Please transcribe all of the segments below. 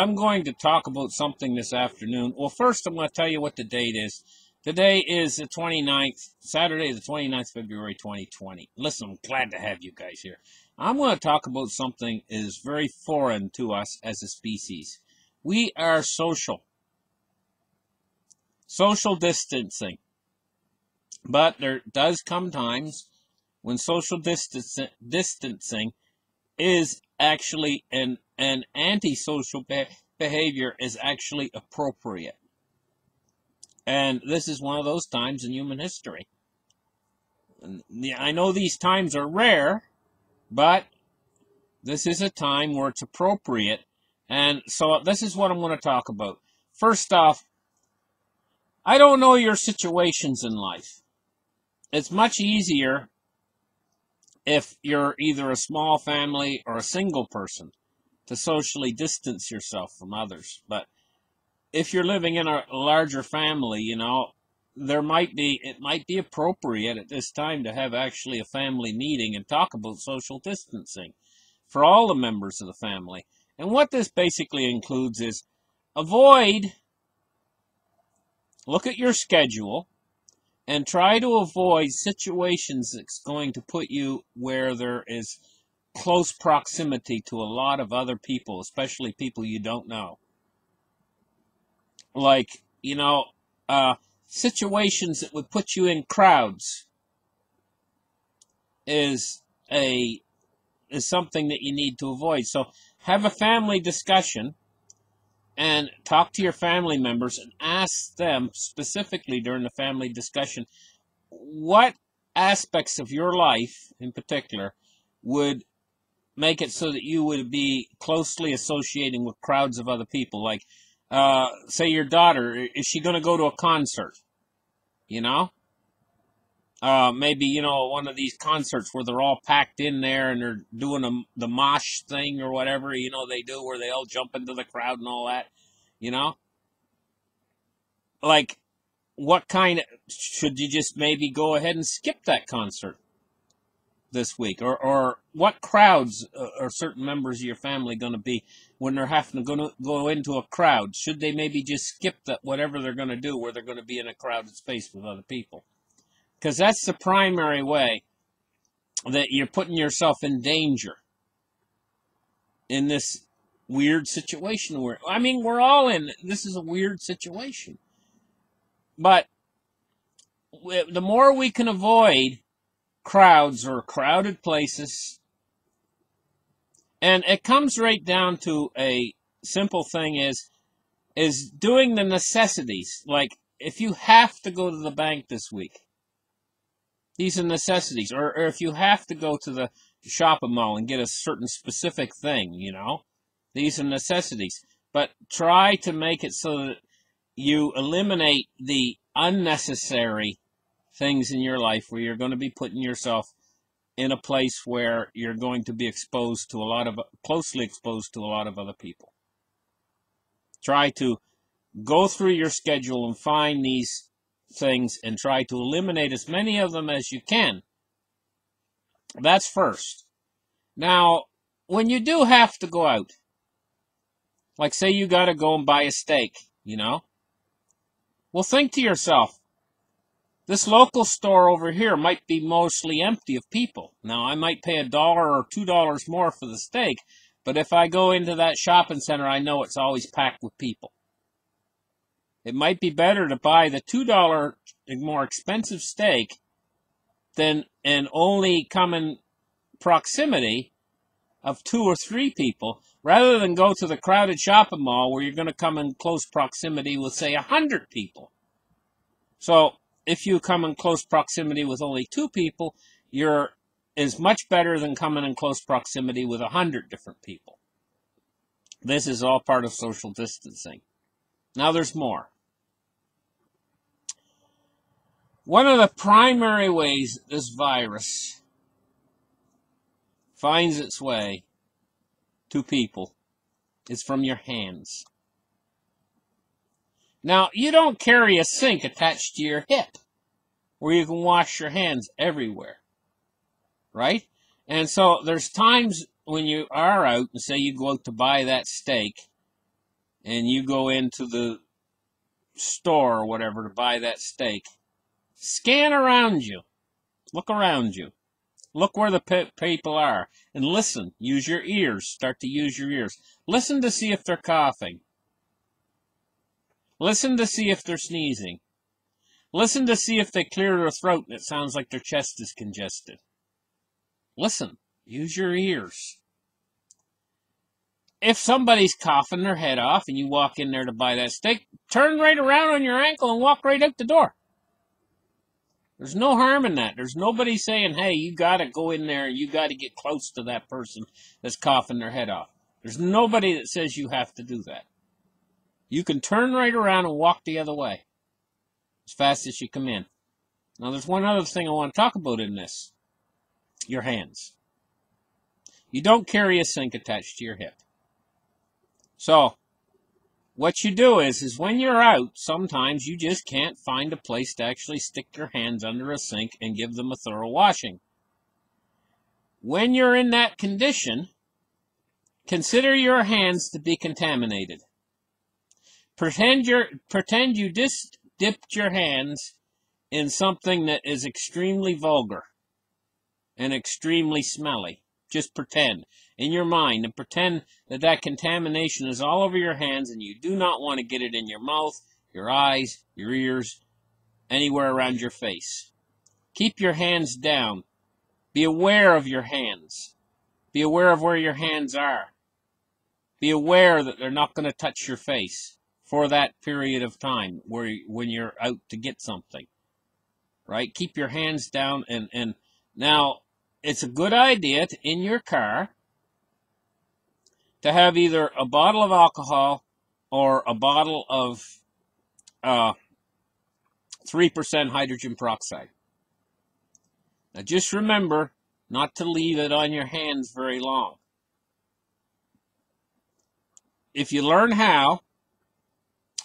I'm going to talk about something this afternoon. Well, first I'm going to tell you what the date is. Today is the 29th, Saturday the 29th, February 2020. Listen, I'm glad to have you guys here. I'm going to talk about something that is very foreign to us as a species. We are social. Social distancing. But there does come times when social distancing is actually an antisocial behavior is actually appropriate. And this is one of those times in human history. And I know these times are rare, but this is a time where it's appropriate. And so this is what I'm going to talk about. First off, I don't know your situations in life. It's much easier if you're either a small family or a single person to socially distance yourself from others. But if you're living in a larger family, you know, it might be appropriate at this time to have actually a family meeting and talk about social distancing for all the members of the family. And what this basically includes is look at your schedule and try to avoid situations that's going to put you where there is close proximity to a lot of other people, especially people you don't know. Like, you know, situations that would put you in crowds is something that you need to avoid. So have a family discussion and talk to your family members and ask them specifically during the family discussion what aspects of your life in particular would make it so that you would be closely associating with crowds of other people. Like, say your daughter, is she going to go to a concert? You know? Maybe, you know, one of these concerts where they're all packed in there and they're doing the mosh thing or whatever, you know, they do where they all jump into the crowd and all that, you know? Like, should you just maybe go ahead and skip that concert this week? Or what crowds are certain members of your family going to be when they're having to go into a crowd? Should they maybe just skip whatever they're going to do where they're going to be in a crowded space with other people? Because that's the primary way that you're putting yourself in danger in this weird situation. We're all in, this is a weird situation. But the more we can avoid crowds or crowded places, and it comes right down to a simple thing is doing the necessities. Like, if you have to go to the bank this week, these are necessities. Or if you have to go to the shopping mall and get a certain specific thing, you know, these are necessities. But try to make it so that you eliminate the unnecessary things in your life where you're going to be putting yourself in a place where you're going to be closely exposed to a lot of other people. Try to go through your schedule and find these things and try to eliminate as many of them as you can. That's first. Now, when you do have to go out, like say you got to go and buy a steak, you know, well, think to yourself, this local store over here might be mostly empty of people. Now, I might pay $1 or $2 more for the steak, but if I go into that shopping center, I know it's always packed with people. It might be better to buy the $2 more expensive steak and only come in proximity of 2 or 3 people, rather than go to the crowded shopping mall where you're going to come in close proximity with, say, 100 people. So, if you come in close proximity with only 2 people, is much better than coming in close proximity with 100 different people. This is all part of social distancing. Now there's more. One of the primary ways this virus finds its way to people is from your hands. Now, you don't carry a sink attached to your hip where you can wash your hands everywhere, right? And so there's times when you are out, and say you go out to buy that steak, and you go into the store or whatever to buy that steak, scan around you. Look around you. Look where the people are. And listen. Use your ears. Start to use your ears. Listen to see if they're coughing. Listen to see if they're sneezing. Listen to see if they clear their throat and it sounds like their chest is congested. Listen. Use your ears. If somebody's coughing their head off and you walk in there to buy that steak, turn right around on your ankle and walk right out the door. There's no harm in that. There's nobody saying, hey, you got to go in there and you got to get close to that person that's coughing their head off. There's nobody that says you have to do that. You can turn right around and walk the other way as fast as you come in. Now, there's one other thing I want to talk about in this. Your hands. You don't carry a sink attached to your hip. So, what you do is when you're out, sometimes you just can't find a place to actually stick your hands under a sink and give them a thorough washing. When you're in that condition, consider your hands to be contaminated. Pretend you just dipped your hands in something that is extremely vulgar and extremely smelly. Just pretend in your mind and pretend that contamination is all over your hands and you do not want to get it in your mouth, your eyes, your ears, anywhere around your face. Keep your hands down. Be aware of your hands. Be aware of where your hands are. Be aware that they're not going to touch your face for that period of time when you're out to get something. Right? Keep your hands down and now it's a good idea to, in your car, to have either a bottle of alcohol or a bottle of 3% hydrogen peroxide. Now just remember not to leave it on your hands very long. If you learn how,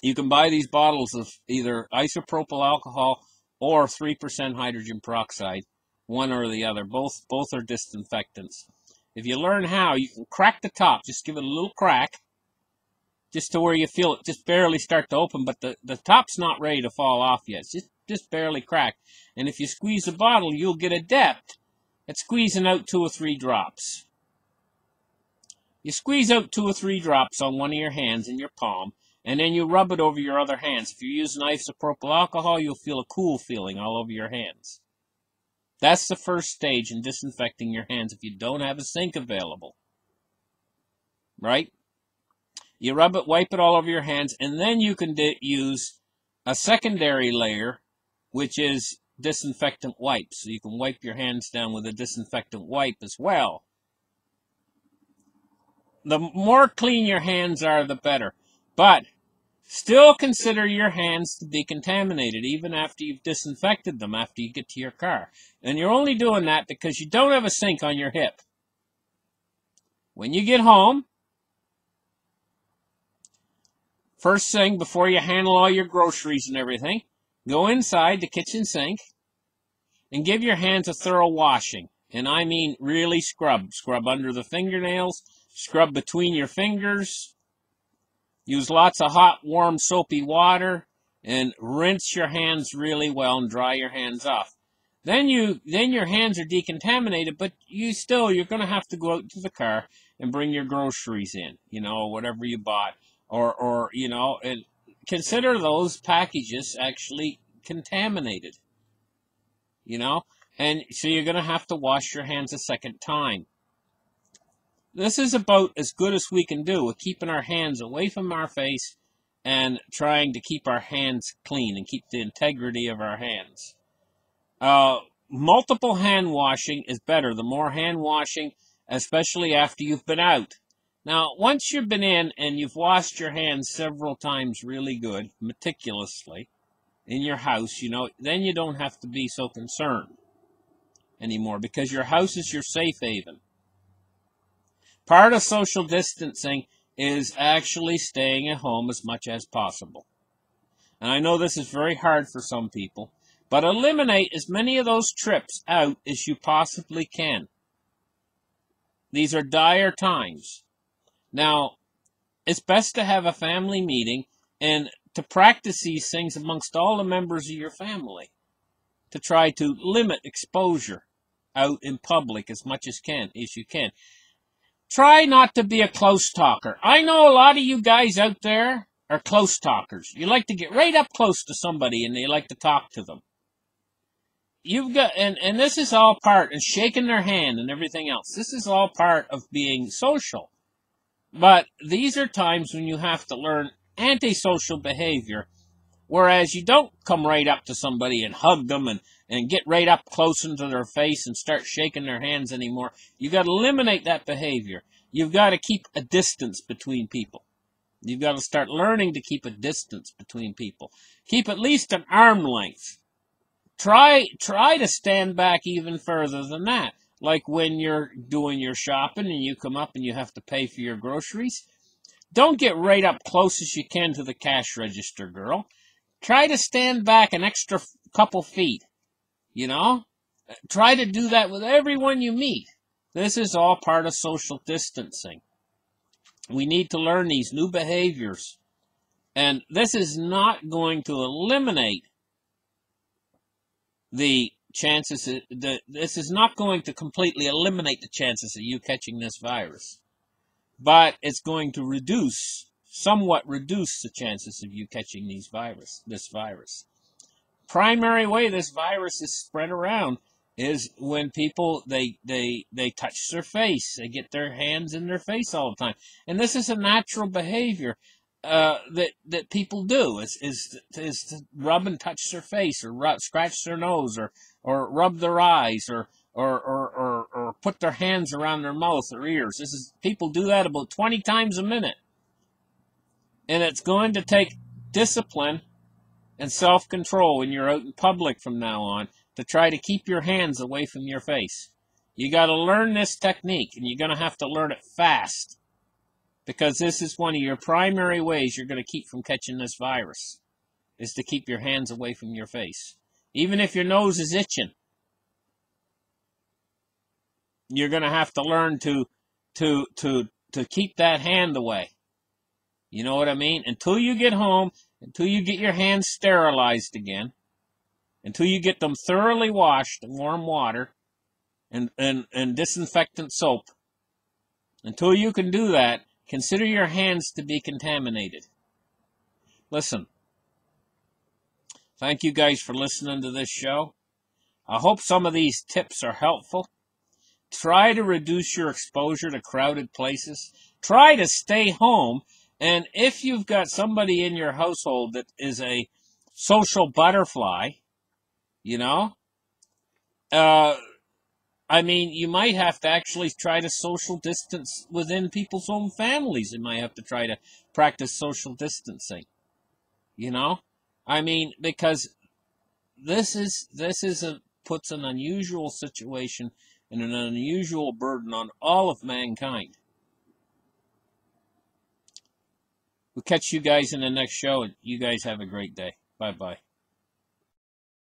you can buy these bottles of either isopropyl alcohol or 3% hydrogen peroxide. One or the other. Both are disinfectants. If you learn how, you can crack the top. Just give it a little crack. Just to where you feel it just barely start to open. But the top's not ready to fall off yet. It's just barely cracked. And if you squeeze the bottle, you'll get adept at squeezing out 2 or 3 drops. You squeeze out 2 or 3 drops on one of your hands in your palm. And then you rub it over your other hands. If you're using isopropyl alcohol, you'll feel a cool feeling all over your hands. That's the first stage in disinfecting your hands if you don't have a sink available. Right? You rub it, wipe it all over your hands, and then you can use a secondary layer, which is disinfectant wipes. So you can wipe your hands down with a disinfectant wipe as well. The more clean your hands are, the better. But still consider your hands to be contaminated even after you've disinfected them after you get to your car. And you're only doing that because you don't have a sink on your hip. When you get home, first thing before you handle all your groceries and everything, go inside the kitchen sink and give your hands a thorough washing. And I mean really scrub. Scrub under the fingernails, scrub between your fingers. Use lots of hot, warm, soapy water and rinse your hands really well and dry your hands off. Then your hands are decontaminated, but you're going to have to go out to the car and bring your groceries in, whatever you bought, or and consider those packages actually contaminated, and so you're going to have to wash your hands a second time. This is about as good as we can do with keeping our hands away from our face and trying to keep our hands clean and keep the integrity of our hands. Multiple hand washing is better. The more hand washing, especially after you've been out. Now, once you've been in and you've washed your hands several times really good, meticulously, in your house, then you don't have to be so concerned anymore because your house is your safe haven. Part of social distancing is actually staying at home as much as possible. And I know this is very hard for some people, but eliminate as many of those trips out as you possibly can. These are dire times. Now, It's best to have a family meeting and to practice these things amongst all the members of your family to try to limit exposure out in public as much as you can. Try not to be a close talker. I know a lot of you guys out there are close talkers. You like to get right up close to somebody and you like to talk to them. You've got, and this is all part, and shaking their hand and everything else. This is all part of being social. But these are times when you have to learn antisocial behavior, whereas you don't come right up to somebody and hug them and get right up close into their face and start shaking their hands anymore. You've got to eliminate that behavior. You've got to keep a distance between people. You've got to start learning to keep a distance between people. Keep at least an arm length. Try to stand back even further than that. Like when you're doing your shopping and you come up and you have to pay for your groceries. Don't get right up close as you can to the cash register, girl. Try to stand back an extra couple feet, you know? Try to do that with everyone you meet. This is all part of social distancing. We need to learn these new behaviors. And this is not going to eliminate the chances, this is not going to completely eliminate the chances of you catching this virus. But it's going to somewhat reduce the chances of you catching this virus. Primary way this virus is spread around is when people, they touch their face. They get their hands in their face all the time. And this is a natural behavior that people do, is to rub and touch their face, or scratch their nose, or rub their eyes, or put their hands around their mouth or ears. People do that about 20 times a minute. And it's going to take discipline and self-control when you're out in public from now on to try to keep your hands away from your face. You got to learn this technique, and you're going to have to learn it fast, because this is one of your primary ways you're going to keep from catching this virus, is to keep your hands away from your face. Even if your nose is itching, you're going to have to learn to keep that hand away. You know what I mean? Until you get home, until you get your hands sterilized again, until you get them thoroughly washed in warm water and disinfectant soap, until you can do that, consider your hands to be contaminated. Listen, thank you guys for listening to this show. I hope some of these tips are helpful. Try to reduce your exposure to crowded places. Try to stay home. And if you've got somebody in your household that is a social butterfly, you know, you might have to actually try to social distance within people's own families. You might have to try to practice social distancing, you know? Because this puts an unusual situation and an unusual burden on all of mankind. We'll catch you guys in the next show, and you guys have a great day. Bye-bye.